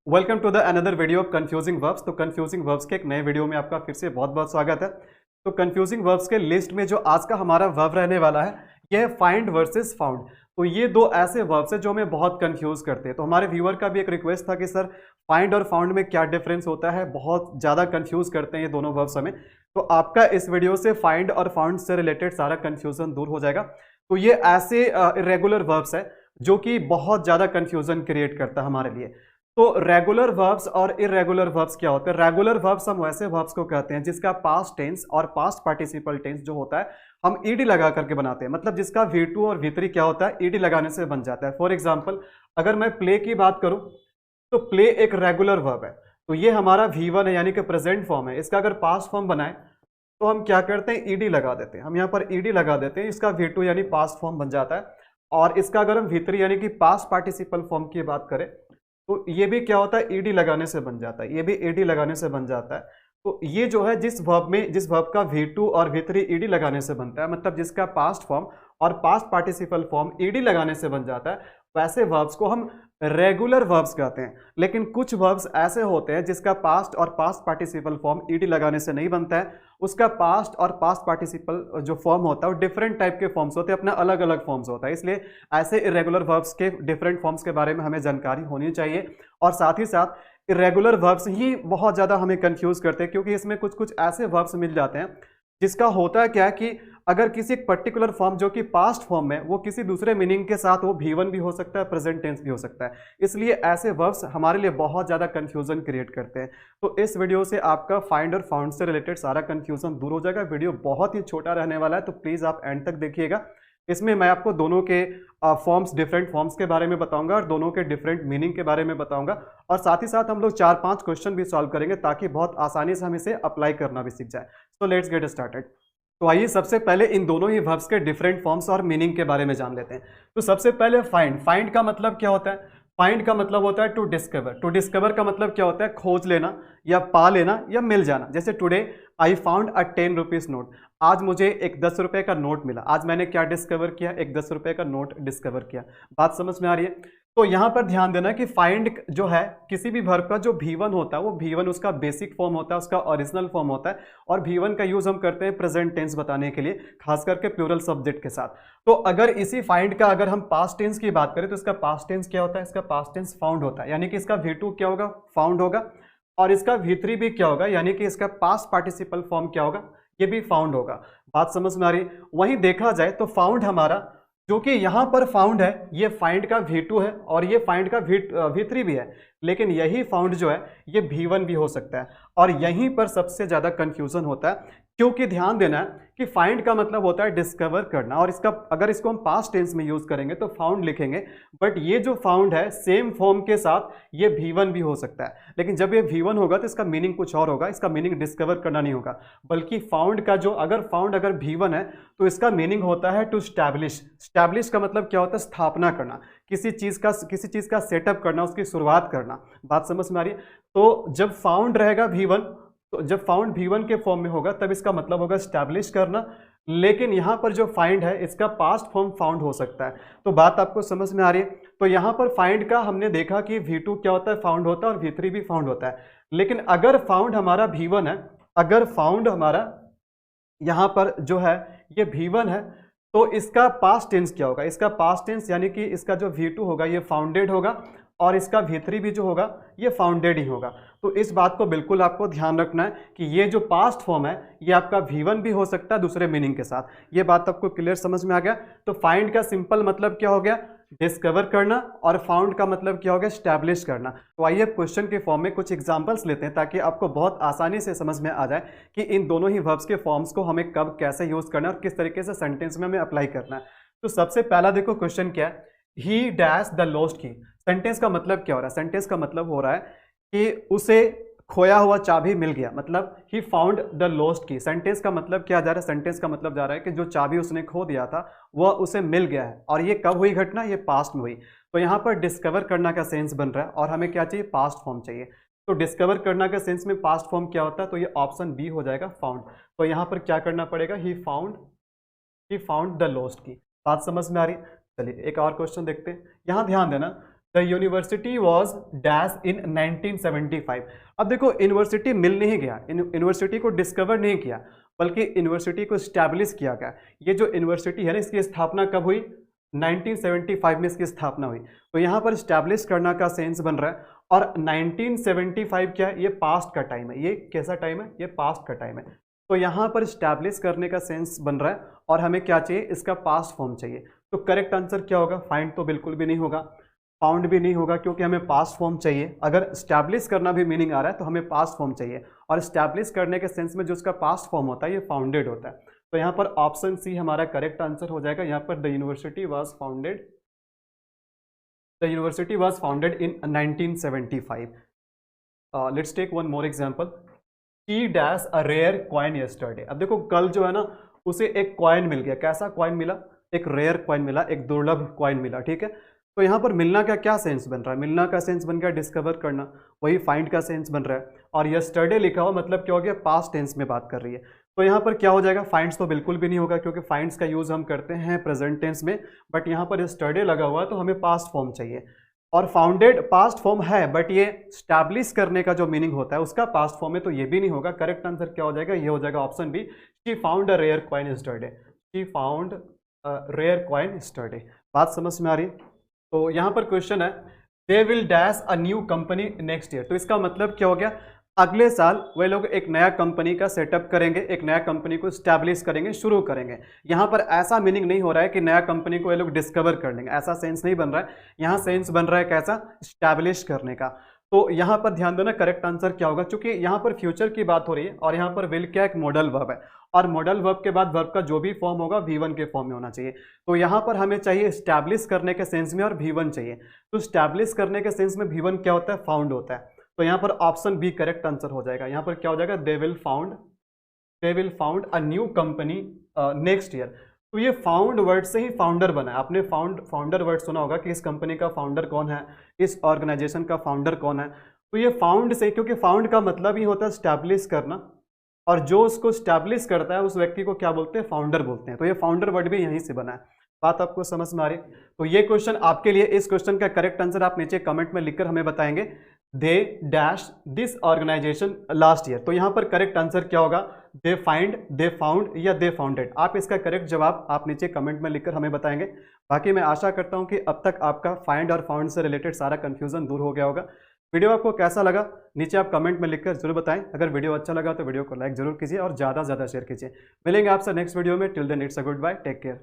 Welcome to the another video of confusing verbs. तो confusing verbs के एक नए वीडियो में आपका फिर से बहुत बहुत स्वागत है। तो कंफ्यूजिंग वर्ब्स के लिस्ट में जो आज का हमारा वर्ब रहने वाला है यह है फाइंड वर्सेस फाउंड। तो ये दो ऐसे वर्ब्स हैं जो हमें बहुत कंफ्यूज करते हैं। तो हमारे व्यूअर का भी एक रिक्वेस्ट था कि सर फाइंड और फाउंड में क्या डिफरेंस होता है, बहुत ज़्यादा कंफ्यूज करते हैं ये दोनों वर्ब्स हमें। तो आपका इस वीडियो से फाइंड और फाउंड से रिलेटेड सारा कंफ्यूजन दूर हो जाएगा। तो ये ऐसे इरेगुलर वर्ब्स है जो कि बहुत ज़्यादा कंफ्यूजन क्रिएट करता है हमारे लिए। तो रेगुलर वर्ब्स और इरेगुलर वर्ब्स क्या होते हैं? रेगुलर वर्ब्स हम वैसे वर्ब्स को कहते हैं जिसका पास्ट टेंस और पास्ट पार्टिसिपल टेंस जो होता है हम ईडी लगा करके बनाते हैं। मतलब जिसका V2 और V3 क्या होता है, ईडी लगाने से बन जाता है। फॉर एग्जांपल अगर मैं प्ले की बात करूं तो प्ले एक रेगुलर वर्ब है। तो ये हमारा V1 है यानी कि प्रेजेंट फॉर्म है। इसका अगर पास्ट फॉर्म बनाए तो हम क्या करते हैं, ईडी लगा देते हैं। हम यहाँ पर ईडी लगा देते हैं, इसका V2 यानी पास्ट फॉर्म बन जाता है। और इसका अगर हम V3 यानी कि पास्ट पार्टिसिपल फॉर्म की बात करें तो ये भी क्या होता है, ईडी लगाने से बन जाता है। ये भी ईडी लगाने से बन जाता है। तो ये जो है जिस वर्ब का V2 और V3 ईडी लगाने से बनता है, मतलब जिसका पास्ट फॉर्म और पास्ट पार्टिसिपल फॉर्म ईडी लगाने से बन जाता है, वैसे वर्ब्स को हम रेगुलर वर्ब्स कहते हैं। लेकिन कुछ वर्ब्स ऐसे होते हैं जिसका पास्ट और पास्ट पार्टिसिपल फॉर्म ईडी लगाने से नहीं बनता है। उसका पास्ट और पास्ट पार्टिसिपल जो फॉर्म होता है वो डिफरेंट टाइप के फॉर्म्स होते हैं, अपना अलग अलग फॉर्म्स होता है। इसलिए ऐसे इरेगुलर वर्ब्स के डिफरेंट फॉर्म्स के बारे में हमें जानकारी होनी चाहिए। और साथ ही साथ इरेगुलर वर्ब्स ही बहुत ज़्यादा हमें कंफ्यूज करते हैं, क्योंकि इसमें कुछ कुछ ऐसे वर्ब्स मिल जाते हैं जिसका होता है क्या है कि अगर किसी एक पर्टिकुलर फॉर्म जो कि पास्ट फॉर्म में वो किसी दूसरे मीनिंग के साथ वो V1 भी हो सकता है, प्रेजेंट टेंस भी हो सकता है। इसलिए ऐसे वर्ब्स हमारे लिए बहुत ज़्यादा कंफ्यूजन क्रिएट करते हैं। तो इस वीडियो से आपका फाइंड और फाउंड से रिलेटेड सारा कंफ्यूजन दूर हो जाएगा। वीडियो बहुत ही छोटा रहने वाला है, तो प्लीज़ आप एंड तक देखिएगा। इसमें मैं आपको दोनों के फॉर्म्स, डिफरेंट फॉर्म्स के बारे में बताऊंगा और दोनों के डिफरेंट मीनिंग के बारे में बताऊंगा। और साथ ही साथ हम लोग 4-5 क्वेश्चन भी सॉल्व करेंगे ताकि बहुत आसानी से हम इसे अप्लाई करना भी सीख जाए। So let's get started. तो आइए सबसे पहले इन दोनों ही वर्ब्स के डिफरेंट फॉर्म्स और मीनिंग के बारे में जान लेते हैं। तो सबसे पहले फाइंड। फाइंड का मतलब क्या होता है? फाइंड का मतलब होता है टू डिस्कवर। टू डिस्कवर का मतलब क्या होता है? खोज लेना या पा लेना या मिल जाना। जैसे today I found a 10 rupees note. आज मुझे एक 10 रुपए का नोट मिला। आज मैंने क्या डिस्कवर किया? एक 10 रुपए का नोट डिस्कवर किया। बात समझ में आ रही है? तो यहां पर ध्यान देना कि फाइंड जो है किसी भी वर्ब का जो V1 होता है वो V1 उसका बेसिक फॉर्म होता है, उसका ओरिजिनल फॉर्म होता है। और V1 का यूज हम करते हैं प्रेजेंट टेंस बताने के लिए, खास करके प्लूरल सब्जेक्ट के साथ। तो अगर इसी फाइंड का अगर हम पास्ट टेंस की बात करें तो इसका पास्ट टेंस क्या होता है? इसका पास्ट टेंस फाउंड होता है, यानी कि इसका V2 क्या होगा? फाउंड होगा। और इसका V3 भी क्या होगा? यानी कि इसका पास्ट पार्टिसिपल फॉर्म क्या होगा? ये भी फाउंड होगा। बात समझ में आ रही? वहीं देखा जाए तो फाउंड हमारा जो कि यहां पर फाउंड है ये फाइंड का V2 है और ये फाइंड का V3 भी है। लेकिन यही फाउंड जो है ये V1 भी हो सकता है। और यहीं पर सबसे ज्यादा कंफ्यूजन होता है, क्योंकि ध्यान देना है कि फाइंड का मतलब होता है डिस्कवर करना, और इसका अगर इसको हम पास्ट टेंस में यूज करेंगे तो फाउंड लिखेंगे। बट ये जो फाउंड है सेम फॉर्म के साथ ये V1 भी हो सकता है। लेकिन जब ये V1 होगा तो इसका मीनिंग कुछ और होगा। इसका मीनिंग डिस्कवर करना नहीं होगा, बल्कि फाउंड का जो फाउंड अगर V1 है तो इसका मीनिंग होता है टू स्टैब्लिश। स्टैब्लिश का मतलब क्या होता है? स्थापना करना, किसी चीज का सेटअप करना, उसकी शुरुआत करना। बात समझ में आ रही है? तो जब फाउंड रहेगा V1, तो जब फाउंड V1 के फॉर्म में होगा तब इसका मतलब होगा स्टैब्लिश करना। लेकिन यहां पर जो फाइंड है इसका पास्ट फॉर्म फाउंड हो सकता है। तो बात आपको समझ में आ रही है? तो यहां पर फाइंड का हमने देखा कि V2 क्या होता है? फाउंड होता है, और V3 भी फाउंड होता है। लेकिन अगर फाउंड हमारा V1 है, अगर फाउंड हमारा यहां पर जो है ये V1 है, तो इसका पास्ट टेंस क्या होगा? इसका पास्ट टेंस यानी कि इसका जो V2 होगा ये फाउंडेड होगा, और इसका V3 भी जो होगा ये फाउंडेड ही होगा। तो इस बात को बिल्कुल आपको ध्यान रखना है कि ये जो पास्ट फॉर्म है ये आपका V1 भी हो सकता है दूसरे मीनिंग के साथ। ये बात आपको क्लियर समझ में आ गया? तो फाइंड का सिंपल मतलब क्या हो गया? डिस्कवर करना। और फाउंड का मतलब क्या हो गया? स्टैब्लिश करना। तो आइए क्वेश्चन के फॉर्म में कुछ एग्जांपल्स लेते हैं ताकि आपको बहुत आसानी से समझ में आ जाए कि इन दोनों ही वर्ब्स के फॉर्म्स को हमें कब कैसे यूज करना है और किस तरीके से सेंटेंस में हमें अप्लाई करना है। तो सबसे पहला देखो क्वेश्चन क्या है, ही डैश द लॉस्ट की। सेंटेंस का मतलब क्या हो रहा है? सेंटेंस का मतलब हो रहा है कि उसे खोया हुआ चाबी मिल गया, मतलब ही फाउंड द लॉस्ट की। सेंटेंस का मतलब क्या जा रहा है? सेंटेंस का मतलब जा रहा है कि जो चाबी उसने खो दिया था वह उसे मिल गया है। और ये कब हुई घटना? ये पास्ट में हुई। तो यहाँ पर डिस्कवर करना का सेंस बन रहा है और हमें क्या चाहिए? पास्ट फॉर्म चाहिए। तो डिस्कवर करना का सेंस में पास्ट फॉर्म क्या होता है? तो ये ऑप्शन बी हो जाएगा, फाउंड। तो यहाँ पर क्या करना पड़ेगा? ही फाउंड द लॉस्ट की। बात समझ में आ रही? चलिए एक और क्वेश्चन देखते हैं। यहाँ ध्यान देना, the university was dash in 1975। अब देखो यूनिवर्सिटी मिल नहीं गया, यूनिवर्सिटी को डिस्कवर नहीं किया, बल्कि यूनिवर्सिटी को स्टैब्लिश किया गया। ये जो यूनिवर्सिटी है ना, इसकी स्थापना कब हुई? 1975 में इसकी स्थापना हुई। तो यहाँ पर स्टैब्लिश करना का सेंस बन रहा है। और 1975 क्या है? ये पास्ट का टाइम है। ये कैसा टाइम है? ये पास्ट का टाइम है। तो यहाँ पर स्टैब्लिश करने का सेंस बन रहा है और हमें क्या चाहिए? इसका पास्ट फॉर्म चाहिए। तो करेक्ट आंसर क्या होगा? फाइंड तो बिल्कुल भी नहीं होगा, फाउंड भी नहीं होगा, क्योंकि हमें पास्ट फॉर्म चाहिए। अगर स्टैब्लिश करना भी मीनिंग आ रहा है तो हमें पास्ट फॉर्म चाहिए, और स्टैब्लिश करने के सेंस में जो उसका पास्ट फॉर्म होता है ये फाउंडेड होता है। तो यहाँ पर ऑप्शन सी हमारा करेक्ट आंसर हो जाएगा। यहाँ पर the university was founded, the university was founded in 1975। Let's take one more example. She dash a rare coin yesterday. अब देखो कल जो है ना, उसे एक कॉइन मिल गया। कैसा कॉइन मिला? एक रेयर कॉइन मिला, एक दुर्लभ कॉइन मिला, ठीक है। तो यहाँ पर मिलना का क्या सेंस बन रहा है? मिलना का सेंस बन गया डिस्कवर करना, वही फाइंड का सेंस बन रहा है। और यस्टरडे लिखा हुआ मतलब क्या हो गया? पास्ट टेंस में बात कर रही है। तो यहाँ पर क्या हो जाएगा? फाइंड्स तो बिल्कुल भी नहीं होगा, क्योंकि फाइंड्स का यूज हम करते हैं प्रेजेंट टेंस में, बट यहाँ पर यस्टरडे लगा हुआ है तो हमें पास्ट फॉर्म चाहिए। और फाउंडेड पास्ट फॉर्म है, बट ये स्टैब्लिश करने का जो मीनिंग होता है उसका पास्ट फॉर्म है, तो ये भी नहीं होगा। करेक्ट आंसर क्या हो जाएगा? ये हो जाएगा option B, she found a rare coin yesterday. She found a rare coin yesterday. बात समझ में आ रही है? तो यहाँ पर क्वेश्चन है, they will dash a new company next year. तो इसका मतलब क्या हो गया? अगले साल वे लोग एक नया कंपनी का सेटअप करेंगे, एक नया कंपनी को स्टैब्लिश करेंगे, शुरू करेंगे। यहाँ पर ऐसा मीनिंग नहीं हो रहा है कि नया कंपनी को वे लोग डिस्कवर कर लेंगे, ऐसा सेंस नहीं बन रहा है। यहाँ सेंस बन रहा है कैसा? स्टैब्लिश करने का। तो यहाँ पर ध्यान देना, करेक्ट आंसर क्या होगा? क्योंकि यहाँ पर फ्यूचर की बात हो रही है और यहाँ पर विल क्या? एक मॉडल वर्ब है, और मॉडल वर्ब के बाद वर्ब का जो भी फॉर्म होगा V1 के फॉर्म में होना चाहिए। तो यहाँ पर हमें चाहिए स्टैब्लिश करने के सेंस में और V1 चाहिए। तो स्टैब्लिश करने के सेंस में V1 क्या होता है? फाउंड होता है। तो यहाँ पर ऑप्शन बी करेक्ट आंसर हो जाएगा। यहाँ पर क्या हो जाएगा? They will found a new company next year. तो ये फाउंड वर्ड से ही फाउंडर बना है। आपने फाउंडर वर्ड सुना होगा कि इस कंपनी का फाउंडर कौन है, इस ऑर्गेनाइजेशन का फाउंडर कौन है। तो ये फाउंड से, क्योंकि फाउंड का मतलब ही होता है स्टैब्लिश करना, और जो उसको स्टैब्लिश करता है उस व्यक्ति को क्या बोलते हैं? फाउंडर बोलते हैं। तो ये फाउंडर वर्ड भी यहीं से बना है। बात आपको समझ में आ रही? तो ये क्वेश्चन आपके लिए, इस क्वेश्चन का करेक्ट आंसर आप नीचे कमेंट में लिखकर हमें बताएंगे। They dash this organisation last year. तो यहाँ पर करेक्ट आंसर क्या होगा? दे फाइंड, दे फाउंड या दे फाउंडेड। आप इसका करेक्ट जवाब आप नीचे कमेंट में लिखकर हमें बताएंगे। बाकी मैं आशा करता हूँ कि अब तक आपका फाइंड और फाउंड से रिलेटेड सारा कंफ्यूजन दूर हो गया होगा। वीडियो आपको कैसा लगा नीचे आप कमेंट में लिखकर जरूर बताएं। अगर वीडियो अच्छा लगा तो वीडियो को लाइक जरूर कीजिए और ज़्यादा से ज़्यादा शेयर कीजिए। मिलेंगे आपसे नेक्स्ट वीडियो में। Till then it's a good bye, take care.